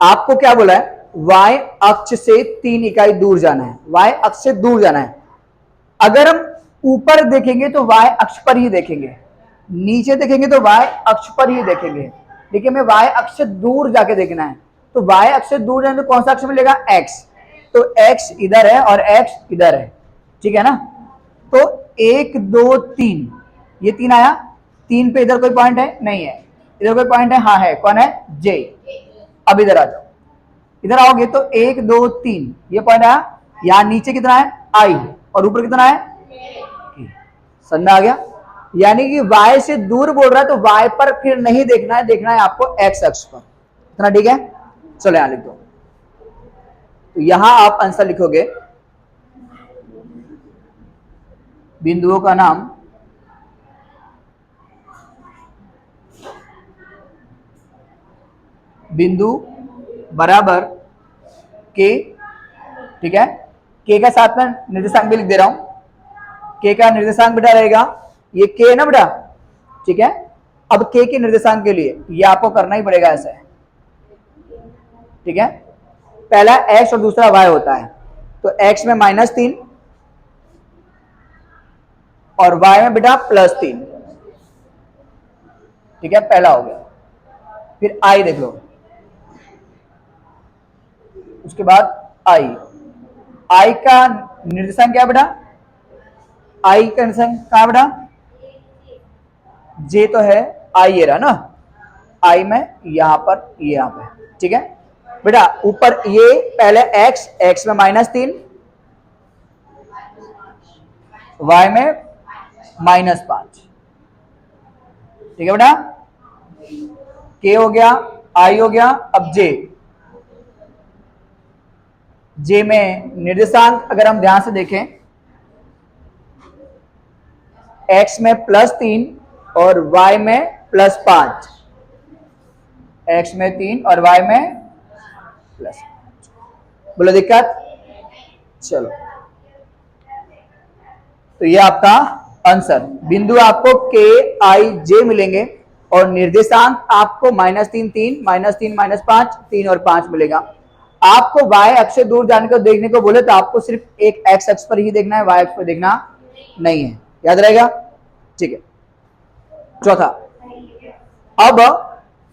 आपको क्या बोला है, y अक्ष से 3 इकाई दूर जाना है, y अक्ष से दूर जाना है। अगर हम ऊपर देखेंगे तो y अक्ष पर ही देखेंगे, नीचे देखेंगे तो y अक्ष पर ही देखेंगे, लेकिन हमें y अक्ष से दूर जाके देखना है। तो y अक्ष से दूर जाने तो कौन सा अक्ष मिलेगा, x। तो x इधर है और x इधर है, ठीक है ना। तो 1 2 3, ये 3 आया, 3 पे इधर कोई पॉइंट है नहीं है, इधर कोई पॉइंट है, हाँ है, कौन है, j। अब इधर आ जाओ, इधर आओगे तो 1 2 3 ये पॉइंट आया। यहां नीचे कितना है, i, और ऊपर कितना है, समझ आ गया। यानी कि y से दूर बोल रहा है तो y पर फिर नहीं देखना है, देखना है आपको x अक्ष पर। इतना ठीक है, चलो यहां लिख दो। तो यहां आप आंसर लिखोगे, बिंदुओं का नाम बिंदु बराबर k, ठीक है। k का साथ में निर्देशांक भी लिख दे रहा हूं, k का निर्देशांक बेटा रहेगा ये k है ना बेटा, ठीक है। अब k के निर्देशांक के लिए ये आपको करना ही पड़ेगा ऐसे, ठीक है। पहला x और दूसरा y होता है, तो x में -3 और y में बेटा +3, ठीक है, पहला हो गया। फिर i देख लो, उसके बाद i का निर्देशांक क्या बेटा, i का निर्देशांक कहां बेटा, j तो है, i ये रहा ना, i में यहां पर, ये यहां पे, ठीक है बेटा। ऊपर ये पहले x में -3, y में -5, ठीक है बेटा। k हो गया, i हो गया, अब j में निर्देशांक अगर हम ध्यान से देखें, x में +3 और y में +5, x में 3 और y में +5, बोलो दिक्कत, चलो। तो ये आपका आंसर, बिंदु आपको k i j मिलेंगे और निर्देशांक आपको -3 3 -3 -5 3 और 5 मिलेगा। आपको y अक्ष से दूर जाने को देखने को बोले तो आपको सिर्फ एक x अक्ष पर ही देखना है, y अक्ष पर देखना नहीं है, याद रहेगा, ठीक है। चौथा, अब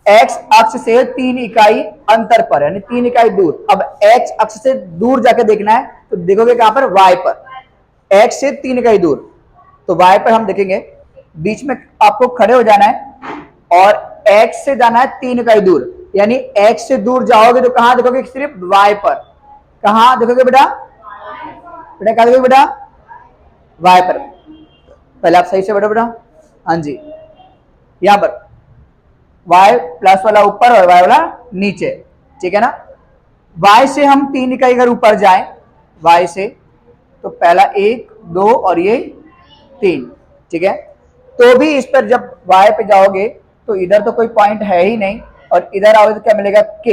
x अक्ष से 3 इकाई अंतर पर, यानी 3 इकाई दूर, अब x अक्ष से दूर जाके देखना है तो देखोगे कहां पर, y पर। x से 3 इकाई दूर, तो y पर हम देखेंगे, बीच में आपको खड़े हो जाना है और x से जाना है 3 इकाई दूर, यानी x से दूर जाओगे तो कहां देखोगे, सिर्फ y पर। कहां देखोगे बेटा, बेटा कहां देखोगे बेटा, y पर। पहले आप सही से बैठो बेटा, हाँ जी, यहां पर y प्लस वाला ऊपर और y वाला नीचे, ठीक है ना। y से हम 3 इकाई अगर ऊपर जाएं, y से, तो पहला 1 2 और ये 3, ठीक है। तो भी इस पर जब y पे जाओगे तो इधर तो कोई पॉइंट है ही नहीं, और इधर आओगे तो क्या मिलेगा, k,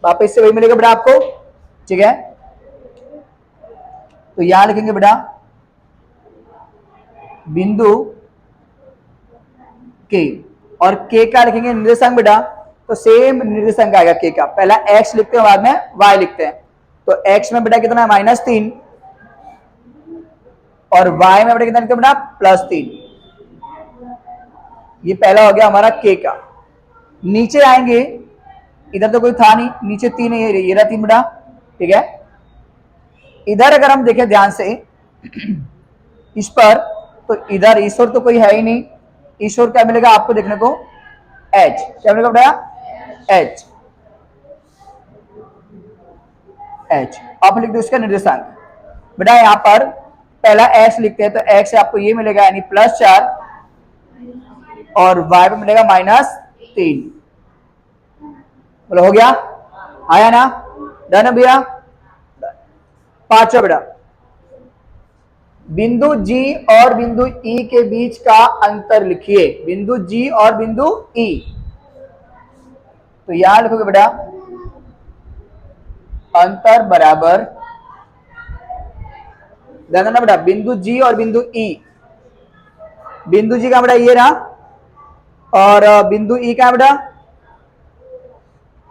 वापस से वही मिलेगा बेटा आपको, ठीक है। तो यहां लिखेंगे बेटा बिंदु k, और k का लिखेंगे निर्देशांक बेटा, तो सेम निर्देशांक आएगा k का, पहला x लिखते हैं बाद में y लिखते हैं। तो x में बेटा कितना है, -3, और y में बेटा कितना लिखते हैं बेटा, +3। ये पहला हो गया हमारा k का। नीचे आएंगे, इधर तो कोई था नहीं, नीचे 3 है, ये रहा 3 बेटा, ठीक है। इधर अगर हम देखें ध्यान से इस पर, तो इधर ईश्वर तो कोई है ही नहीं, ईश्वर क्या मिलेगा आपको देखने को, h, क्या मिलेगा बेटा, h, h। आप लिख दो इसका निर्देशांक बेटा, यहां पर पहला x लिखते हैं, तो x से आपको ये मिलेगा यानी +4, और y पे मिलेगा -3। बोलो हो गया, आया ना, डन भैया। पांचवा बेटा, बिंदु G और बिंदु E के बीच का अंतर लिखिए, बिंदु G और बिंदु E। तो यहां लिखोगे बेटा अंतर बराबर, ध्यान देना बेटा, बिंदु G और बिंदु E, बिंदु G का बेटा ये रहा, और बिंदु E का बेटा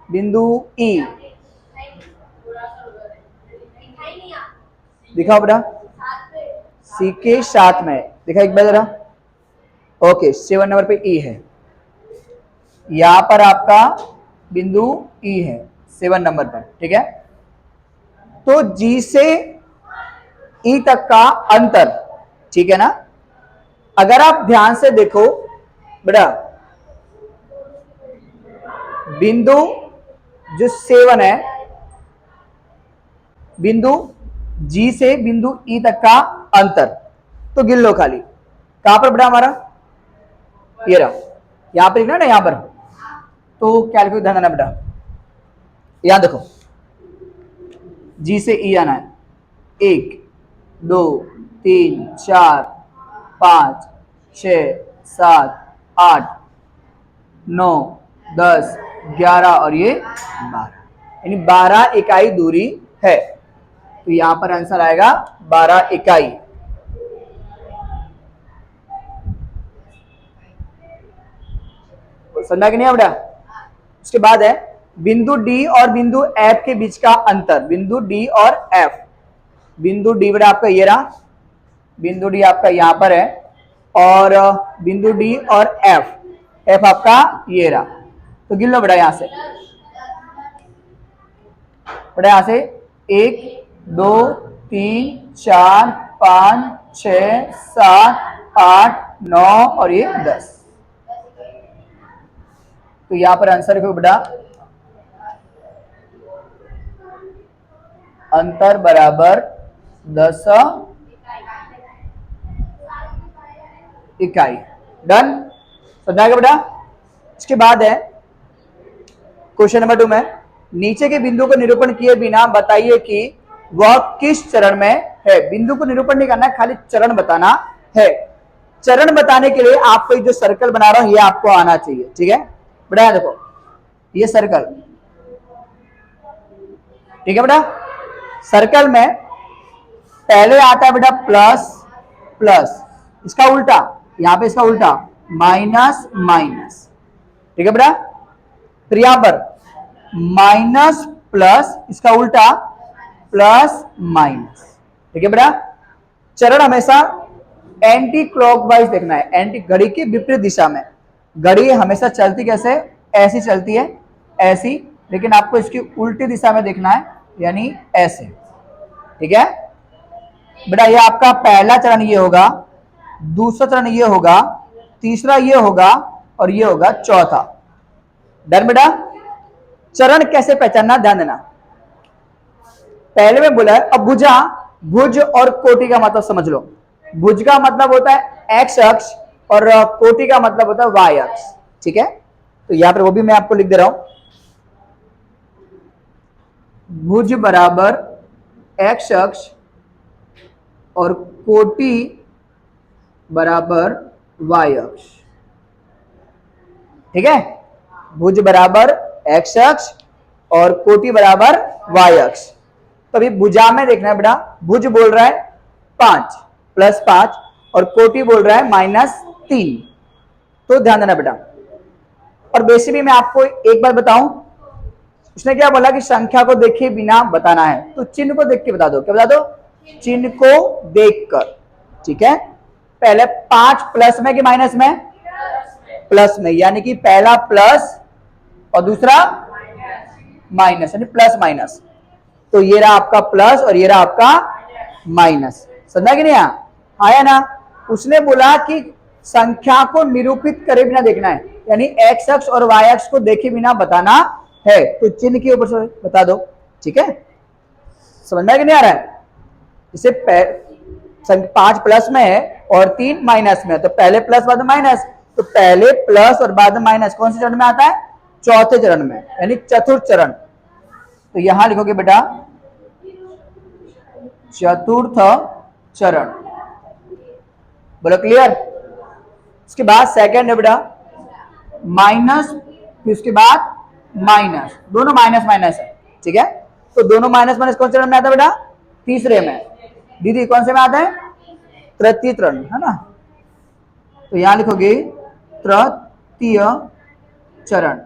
बिंदु ई, दिखाओ बेटा, सी के साथ में, दिखा एक बार जरा। ओके, 7 नंबर पे ई है, यहां पर आपका बिंदु ई है 7 नंबर पर, ठीक है। तो जी से ई तक का अंतर, ठीक है ना। अगर आप ध्यान से देखो बेटा, बिंदु जो 7 है, बिंदु जी से बिंदु ई तक का अंतर, तो गिन लो खाली। कहां पर बेटा हमारा, ये रहा, यहां पर लिखना ना, यहां पर। तो क्या लिखो, ध्यान देना बेटा, यहां देखो, जी से ई आना है, 1 2 3 4 5 6 7 8 9 10 11 और ये 12, यानी 12 इकाई दूरी है। तो यहां पर आंसर आएगा 12 इकाई। समझा कि नहीं बेटा। उसके बाद है बिंदु डी और बिंदु एफ के बीच का अंतर, बिंदु डी और एफ। बिंदु डी बेटा आपका ये रहा, बिंदु डी आपका यहां पर है, और बिंदु डी और एफ, एफ आपका ये रहा। तो गिन लो बेटा यहां से, बेटा यहां से 1 2 3 4 5 6 7 8 9 और ये 10। तो यहां पर आंसर लिखो बेटा, अंतर बराबर 10 इकाई। डन, समझा गया बेटा। इसके बाद है क्वेश्चन नंबर 2 में, नीचे के बिंदु को निरूपण किए बिना बताइए कि वह किस चरण में है। बिंदु को निरूपण नहीं करना है, खाली चरण बताना है। चरण बताने के लिए आपको जो सर्कल बना रहा हूं ये आपको आना चाहिए, ठीक है बेटा। देखो ये सर्कल, ठीक है बेटा। सर्कल में पहले आता है बेटा प्लस प्लस, इसका उल्टा, यहां पे इसका उल्टा माइनस माइनस, ठीक है बेटा। फिर यहां पर माइनस प्लस, इसका उल्टा प्लस माइनस, ठीक है बेटा। चरण हमेशा एंटी क्लॉकवाइज देखना है, एंटी, घड़ी की विपरीत दिशा में। घड़ी हमेशा चलती कैसे, ऐसी चलती है, ऐसी, लेकिन आपको इसकी उल्टी दिशा में देखना है, यानी ऐसे, ठीक है बेटा। ये आपका पहला चरण ये होगा, दूसरा चरण ये होगा, तीसरा ये होगा, और ये होगा चौथा। डन बेटा। चरण कैसे पहचानना, ध्यान देना। पहले में बोला है, अब भुजा, भुज और कोटि का मतलब समझ लो। भुज का मतलब होता है एक्स अक्ष, और कोटि का मतलब होता है वाई अक्ष, ठीक है। तो यहां पर वो भी मैं आपको लिख दे रहा हूं, भुज बराबर एक्स अक्ष और कोटि बराबर वाई अक्ष, ठीक है। भुज बराबर एक्स अक्ष और कोटि बराबर वाई अक्ष। तो अभी भुजा में देखना है बेटा, भुज बोल रहा है 5 प्लस 5 और कोटि बोल रहा है -3, तो ध्यान देना बेटा। और बेसिकली मैं आपको एक बात बताऊं, उसने क्या बोला कि संख्या को देखे बिना बताना है, तो चिन्ह को देख के बता दो। क्या बता दो, चिन्ह को देखकर, ठीक है। पहले 5 प्लस में कि माइनस में, प्लस में, यानी कि पहला प्लस और दूसरा माइनस, यानी प्लस माइनस। तो ये रहा आपका प्लस और ये रहा आपका माइनस, समझा कि नहीं आया ना। उसने बोला कि संख्या को निरूपित करे बिना देखना है, यानी एक्स अक्ष और वाई अक्ष को देखे बिना बताना है, तो चिन्ह के ऊपर से बता दो, ठीक है। समझ में कि नहीं आ रहा है। इसे 5 प्लस में है और 3 माइनस में, तो पहले प्लस बाद में माइनस, तो पहले प्लस और बाद में माइनस कौन से चरण में आता है, चौथे चरण में, यानी चतुर्थ चरण। तो यहां लिखोगे बेटा चतुर्थ चरण, बोलो क्लियर। उसके बाद सेकंड है बेटा माइनस, फिर उसके बाद माइनस, दोनों माइनस माइनस है, ठीक है। तो दोनों माइनस माइनस कौन से चरण में आता है बेटा, तीसरे में। दीदी कौन से में आता है, तृतीय चरण, है ना। तो यहां लिखोगे तृतीय चरण,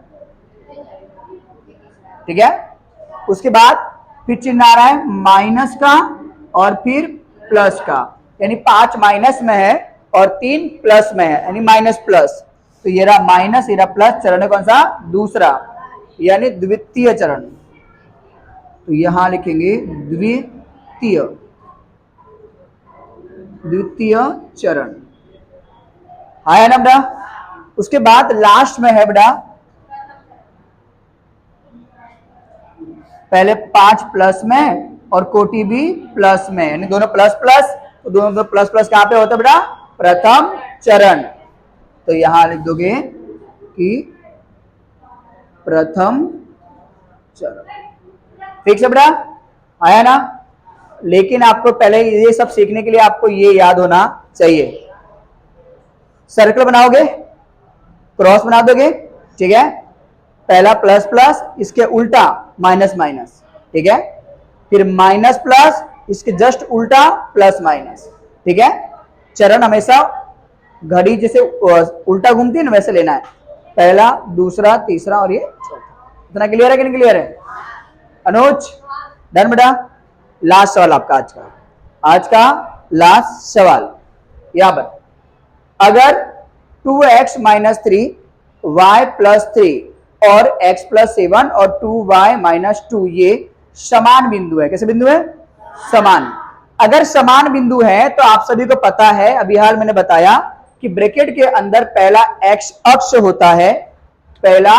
ठीक है। उसके बाद फिर चिन्ह आ रहा है माइनस का और फिर प्लस का, यानी 5 माइनस में है और 3 प्लस में है, यानी माइनस प्लस। तो ये रहा माइनस, ये रहा प्लस, चरण है कौन सा? दूसरा, यानी द्वितीय चरण। तो यहां लिखेंगे द्वितीय, द्वितीय चरण आया ना बेटा। उसके बाद लास्ट में है बेटा, पहले 5 प्लस में और कोटि भी प्लस में, यानी दोनों प्लस प्लस, तो दोनों प्लस प्लस कहां पे होता है बेटा? प्रथम चरण। तो यहां लिख दोगे कि प्रथम चरण। ठीक है बेटा, आया ना। लेकिन आपको पहले ये सब सीखने के लिए आपको ये याद होना चाहिए। सर्कल बनाओगे, क्रॉस बना दोगे, ठीक है। पहला प्लस प्लस, इसके उल्टा माइनस माइनस, ठीक है। फिर माइनस प्लस, इसके जस्ट उल्टा प्लस माइनस, ठीक है। चरण हमेशा घड़ी जैसे उल्टा घूमती है ना, वैसे लेना है। पहला, दूसरा, तीसरा और ये चौथा। इतना क्लियर है कि नहीं क्लियर है? अनुज डन बेटा। लास्ट सवाल आपका आज का लास्ट सवाल यहां पर, अगर 2x माइनस 3 y प्लस 3 और x प्लस 7 और 2y माइनस 2 ये समान बिंदु है। कैसे बिंदु है? समान। अगर समान बिंदु है तो आप सभी को पता है, अभी हाल मैंने बताया कि ब्रैकेट के अंदर पहला x अक्ष होता है, पहला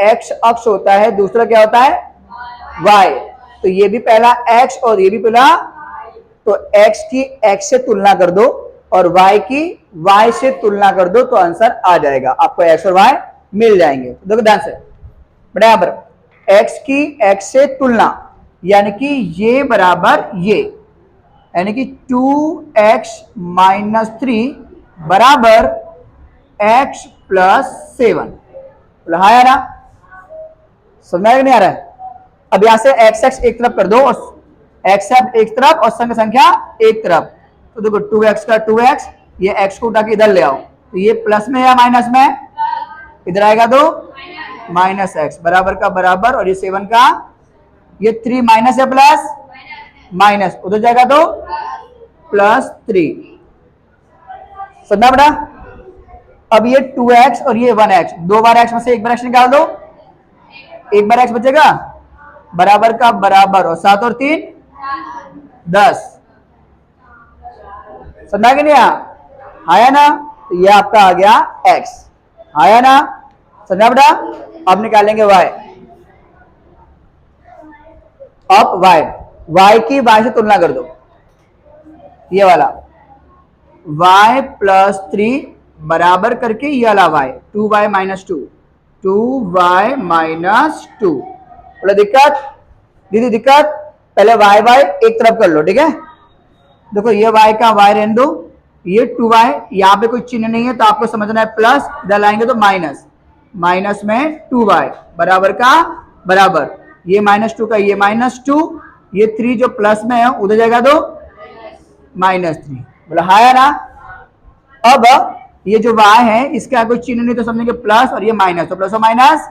x अक्ष होता है, दूसरा क्या होता है? y। तो ये भी पहला x और ये भी पहला, तो x की x से तुलना कर दो और y की y से तुलना कर दो, तो आंसर आ जाएगा, आपको x और y मिल जाएंगे। देखो ध्यान से बेटा, यहां पर x की x से तुलना, यानी कि ये बराबर ये, यानी कि 2x माइनस 3 बराबर x प्लस 7। है ना? समझ में नहीं आ रहा है? अब यहां से x x एक तरफ कर दो और x एक तरफ और संग संख्या एक तरफ। तो देखो 2x का 2x, ये x को उठा के इधर ले आओ, तो ये प्लस में या माइनस में? इधर आएगा तो माइनस x, बराबर का बराबर, और ये 7 का, ये 3 माइनस या प्लस? माइनस, उधर जाएगा तो प्लस 3। समझा बेटा? अब ये 2x और ये 1x, दो बार x में से एक बार x निकाल दो, एक बार x बचेगा, बराबर का बराबर, और 7 और 3 10। समझा कि नहीं आया ना? तो ये आपका आ गया x, आया ना? समझा बेटा? अब निकालेंगे y। अब y की y से तुलना कर दो, ये वाला y प्लस 3 बराबर करके ये वाला y, 2y minus 2, 2y minus 2। बोला दिक्कत? दीदी दिक्कत? पहले y एक तरफ कर लो, ठीक है। देखो ये y का y रहने दो, ये 2y, यहाँ पे कोई चिन्ह नहीं है तो आपको समझना है प्लस, इधर लाएंगे तो माइनस, माइनस में 2y बराबर का बराबर, ये -2 का ये -2, ये 3 जो प्लस में है उधर जाएगा तो -3। बोला हाँ ना? अब ये जो y है इसका कोई चिन्ह नहीं तो समझेंगे प्लस, और ये माइनस, तो प्लस और माइनस,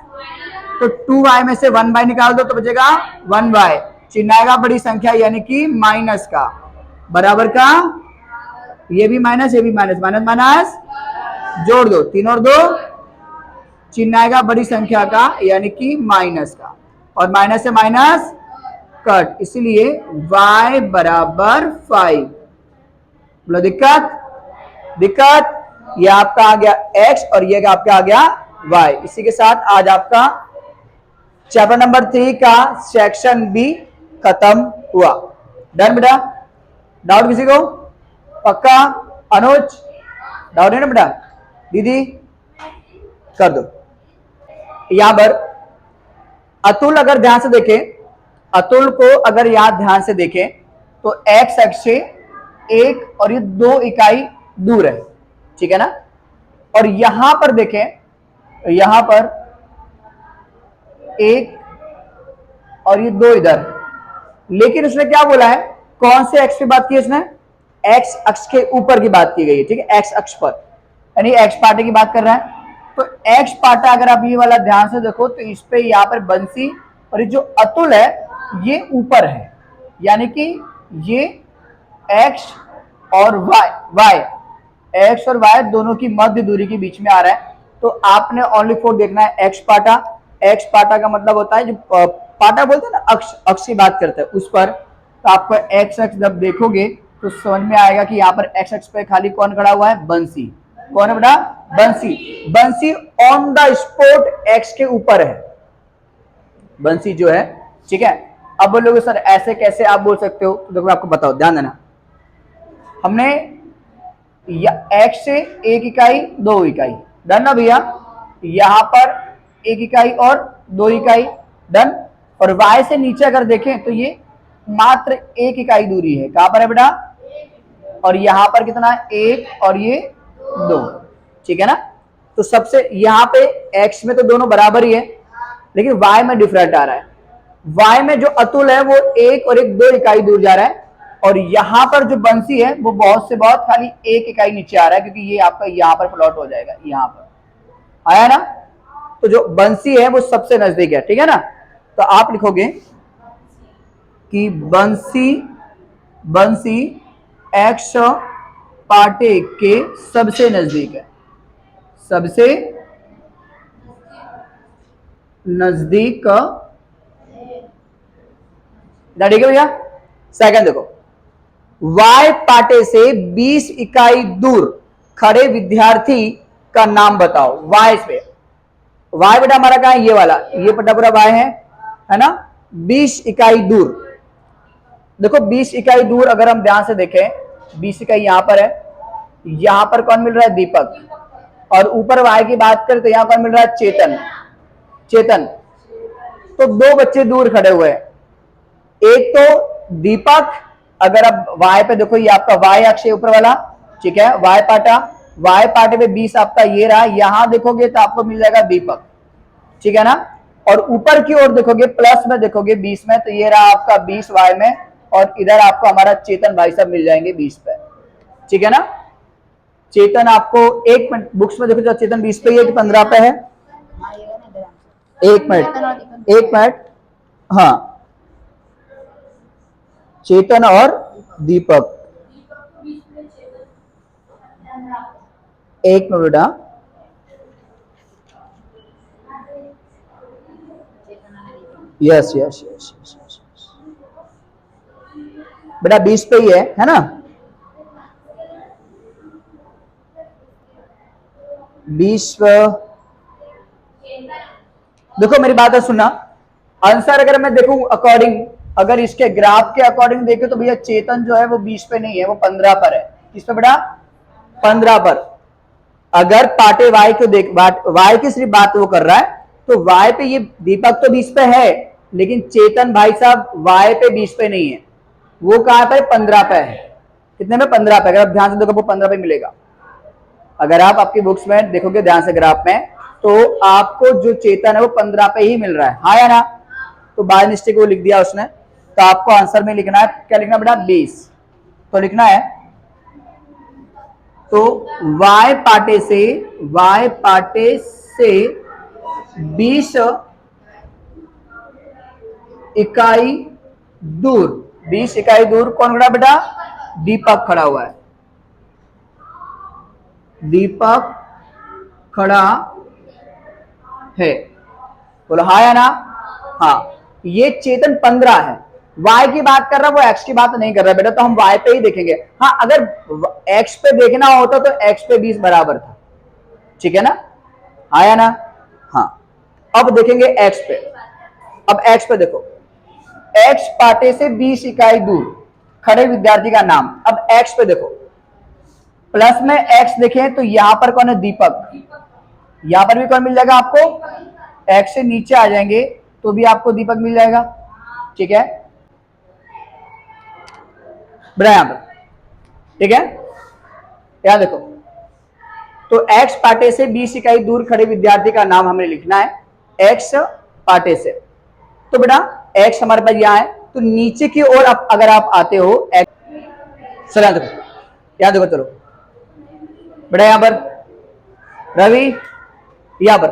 तो 2y में से 1y निकाल दो तो बचेगा 1y, चिन्ह आएगा बड़ी संख्या यानी कि माइनस का, बराबर का, ये भी माइनस ये भी माइनस, माइनस माइनस जोड़ दो, 3 और 2, चिन्ह आएगा बड़ी संख्या का यानी कि माइनस का, और माइनस से माइनस कट, इसलिए y बराबर 5। बोलो दिक्कत? दिक्कत? ये आपका आ गया x और ये आपका आ गया y। इसी के साथ आज आपका चैप्टर नंबर 3 का सेक्शन बी खत्म हुआ। डन बेटा? डाउट किसी को? पक्का? अनुज डाउट है ना बेटा? दीदी कर दो। यहां पर अतुल अगर ध्यान से देखें, अतुल को अगर यहां ध्यान से देखें तो x एक्स से 1 और ये 2 इकाई दूर है, ठीक है ना। और यहां पर देखें, यहां पर 1 और ये 2 इधर, लेकिन उसने क्या बोला है, कौन से x पे बात की है इसने? x अक्ष के ऊपर की बात की गई है, ठीक है, x अक्ष पर, यानी x पार्टे की बात कर रहा है। तो x पार्टा अगर आप ये वाला ध्यान से देखो तो इस पे यहाँ पर बंसी और ये जो अतुल है ये ऊपर है, यानी कि ये x और y x और y दोनों की मध्य दूरी के बीच में आ रहा है। तो आपने ओनली फॉर देखना है x पाटा। x पाटा का मतलब होता है जो पाटा बोलते हैं ना, अक्ष, अक्ष की बात करते हैं उस पर। तो आपको x अक्ष जब देखोगे तो समझ में आएगा कि यहाँ पर x अक्ष पे खाली कौन खड़ा हुआ है, बंसी। कौन है बेटा, बंसी। बंसी ऑन द स्पॉट x के ऊपर है, बंसी जो है, ठीक है। अब बोलोगे सर ऐसे कैसे आप बोल सकते हो, तो देखो आपको बताओ, ध्यान देना। हमने x से 1 इकाई 2 इकाई डन ना भैया, यहां पर 1 इकाई और 2 इकाई डन। और y से नीचे अगर देखें तो ये मात्र 1 इकाई दूरी है, कहां पर है बेटा, और यहां पर कितना, 1 और ये 2, ठीक है ना। तो सबसे यहां पे x में तो दोनों बराबर ही है, लेकिन y में डिफरेंट आ रहा है। y में जो अतुल है वो 1 और 2 इकाई दूर जा रहा है, और यहां पर जो बंसी है वो बहुत से बहुत खाली 1 इकाई नीचे आ रहा है, क्योंकि ये आपका यहां पर प्लॉट हो जाएगा, यहां पर आया ना। तो जो बंसी है वो सबसे नजदीक है, ठीक है ना। तो आप लिखोगे कि बंसी x पाटे के सबसे नजदीक है, सबसे नजदीक। ठीक है भैया। सेकंड देखो, y पाटे से 20 इकाई दूर खड़े विद्यार्थी का नाम बताओ। y पे, y बेटा हमारा कहां है, ये वाला, ये पटा पूरा y है ना। 20 इकाई दूर, देखो 20 इकाई दूर अगर हम ध्यान से देखें, 20 इकाई यहां पर है, यहां पर कौन मिल रहा है, दीपक। और ऊपर y की बात करें तो यहां कौन मिल रहा है, चेतन। तो 2 बच्चे दूर खड़े हुए हैं, एक तो दीपक। अगर आप y पे देखो, ये आपका y अक्ष है ऊपर वाला, ठीक है, y पाटे पे 20 आपका ये रहा, यहां देखोगे तो आपको मिल जाएगा दीपक, ठीक है ना। और ऊपर की ओर देखोगे, प्लस में देखोगे 20 में, तो ये रहा आपका 20 y में, और इधर आपको हमारा चेतन भाई साहब मिल जाएंगे 20 पे, ठीक है ना। चेतन आपको 1 मिनट बुक्स में देखो, जो चेतन 20 पे है कि 15 पे है, 1 मिनट, हाँ, चेतन और दीपक, 1 मिनट बेटा। यस बेटा 20 पे ही है ना। 20 देखो मेरी बात है सुनना, आंसर अगर मैं देखूं अकॉर्डिंग, अगर इसके ग्राफ के अकॉर्डिंग देखे तो भैया चेतन जो है वो 20 पे नहीं है, वो 15 पर है। किस पे बेटा, 15 पर। अगर पाटे y को देख, y की सिर्फ बात वो कर रहा है, तो y पे ये दीपक तो 20 पे है, लेकिन चेतन भाई साहब y पे 20 पे नहीं है, वो कहां पे, 15 पे है। कितने में, 15 पे। अगर आप ध्यान से देखो वो 15 पे मिलेगा। अगर आप आपकी बुक्स में देखोगे ध्यान से ग्राफ में, तो आपको जो चेतन है वो 15 पे ही मिल रहा है, हाँ या ना। तो बाय मिस्टेक वो लिख दिया उसने, तो आपको आंसर में लिखना है, क्या लिखना बेटा, 20। तो लिखना है, तो y पाटे से 20 इकाई दूर, 20 इकाई दूर कौन खड़ा बेटा, दीपक खड़ा हुआ है, दीपक खड़ा है। बोलो हाँ या ना, हाँ। ये चेतन 15 है, y की बात कर रहा है, वो x की बात नहीं कर रहा बेटा, तो हम y पे ही देखेंगे। हाँ, अगर x पे देखना होता तो x पे 20 बराबर था, ठीक है ना, हाँ या ना, हाँ। अब देखेंगे x पे, अब x पे देखो, x पाटे से 20 इकाई दूर खड़े विद्यार्थी का नाम। अब x पे देखो, प्लस में x देखें तो यहां पर कौन है, दीपक। यहां पर भी कौन मिल जाएगा आपको, x से नीचे आ जाएंगे तो भी आपको दीपक मिल जाएगा, ठीक है बड़ा, यहां पर, ठीक है। यहां देखो, तो x पाटे से 20 इकाई दूर खड़े विद्यार्थी का नाम हमें लिखना है, x पाटे से। तो बेटा x हमारे पास यहां है, तो नीचे की ओर अगर आप आते हो, x चला देखो, यहां देखो, चलो बेटा यहां पर रवि, यहां पर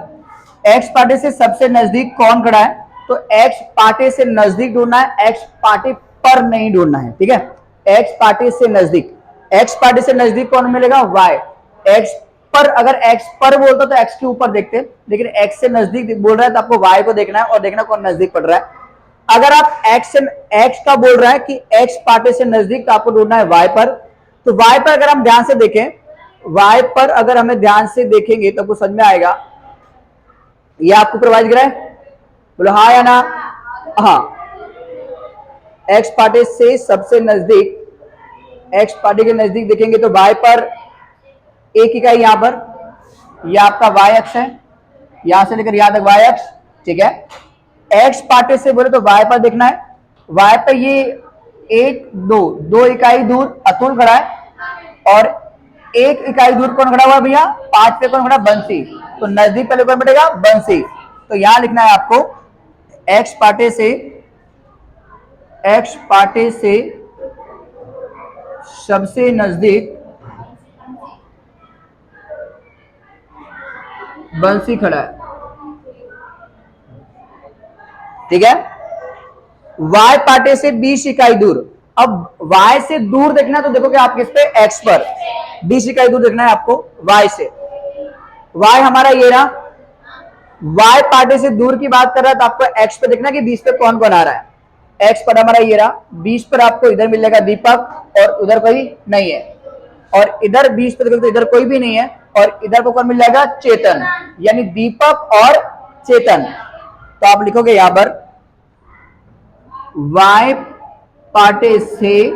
x पाटे से सबसे नजदीक कौन खड़ा है, तो x पार्टे से नजदीक ढूंढना है, x पार्टे पर नहीं ढूंढना है, ठीक है। x पार्टे से नजदीक, x पार्टे से नजदीक कौन मिलेगा, y। x पर, अगर x पर बोलता तो x के ऊपर देखते, लेकिन x से नजदीक बोल रहा है तो आपको y को देखना है और देखना कौन नजदीक पड़ रहा है। अगर आप x का बोल रहा है कि x पार्टे से नजदीक, तो आपको ढूंढना है y पर। तो y पर अगर हम ध्यान से देखें, y पर अगर हमें ध्यान से देखेंगे तो आपको समझ में आएगा, ये आपको प्रोवाइड करा है, बोलो हाँ या ना, हाँ। x पार्टे से सबसे नजदीक, x पार्टे के नजदीक देखेंगे तो y पर एक इकाई, यहां पर यह आपका y अक्ष है, यहां से लेकर यहां तक y अक्ष, ठीक है। x पार्टे से बोले तो y पर देखना है, y पर ये एक दो इकाई दूर अतुल खड़ा है, और एक इकाई दूर कौन खड़ा हुआ भैया, 5 पे कौन खड़ा, बंसी। तो नजदीक पहले कौन बैठेगा, बंसी। तो यहां लिखना है आपको x पार्टे से सबसे नजदीक बंसी खड़ा है, ठीक है। y पार्टे से 20 इकाई दूर, अब y से दूर देखना तो देखोगे आप किस पे, x पर 20 इकाई दूर देखना है आपको y से। y हमारा ये रहा, y पार्टे से दूर की बात कर रहा है तो आपको x पे देखना कि 20 पे कौन कौन आ रहा है। x पर हमारा ये रहा, 20 पर आपको इधर मिलेगा दीपक और उधर कोई नहीं है, और इधर 20 पे देखोगे तो इधर कोई भी नहीं है, और इधर को कौन मिल जाएगा, चेतन, यानी दीपक और चेतन। तो आप लिखोगे यहां पर y पार्टे से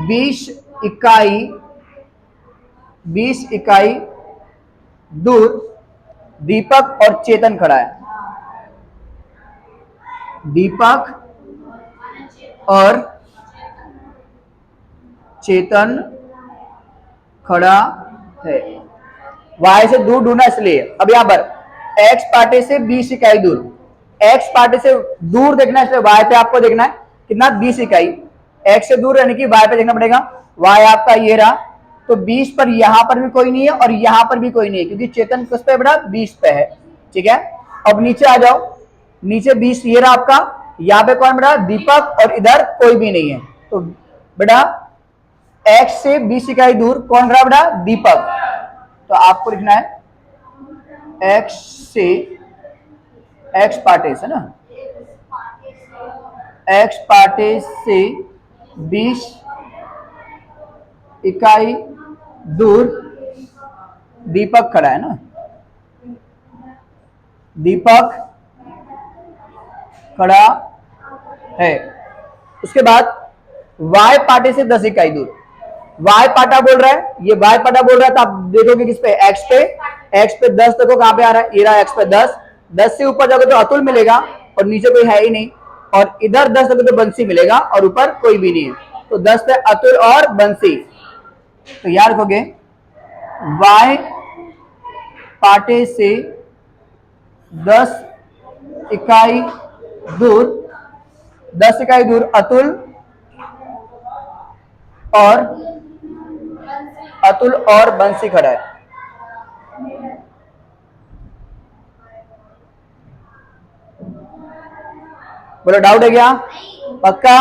20 इकाई दूर दीपक और चेतन खड़ा है, दीपक और चेतन खड़ा है। y से दूर ढूंढना इसलिए, अब यहां पर x पार्टे से 20 इकाई दूर, x पार्टे से दूर देखना है इसलिए y पे आपको देखना है कितना, 20 इकाई। x से दूर रहने की y पे देखना पड़ेगा, y आपका ये रहा, तो 20 पर यहां पर भी कोई नहीं है और यहां पर भी कोई नहीं है, क्योंकि चेतन किस पे बेटा, 20 पे है, ठीक है। अब नीचे आ जाओ, नीचे 20 ये रहा आपका, यहां पे कौन बेटा, दीपक, और इधर कोई भी नहीं है। तो बेटा x से 20 इकाई दूर कौन खड़ा बेटा, दीपक। तो आपको लिखना है x से, x पार्टे से ना, x पार्टे से 20 इकाई दूर दीपक खड़ा है ना, दीपक खड़ा है। उसके बाद y पार्टे से 10 इकाई दूर, y पार्टा बोल रहा है, ये y पार्टा बोल रहा है, तो आप देखोगे किस पे, x पे, x पे 10 देखो कहां पे आ रहा है, ये रहा x पे 10, 10 से ऊपर जाओगे तो अतुल मिलेगा और नीचे कोई है ही नहीं, और इधर 10 देखो तो बंसी मिलेगा और ऊपर कोई भी नहीं है, तो 10 पे अतुल और बंसी। तो याद रखोगे y पार्टे से 10 इकाई दूर, 10 इकाई दूर अतुल और बंसी खड़ा है। बोलो डाउट है क्या, पक्का?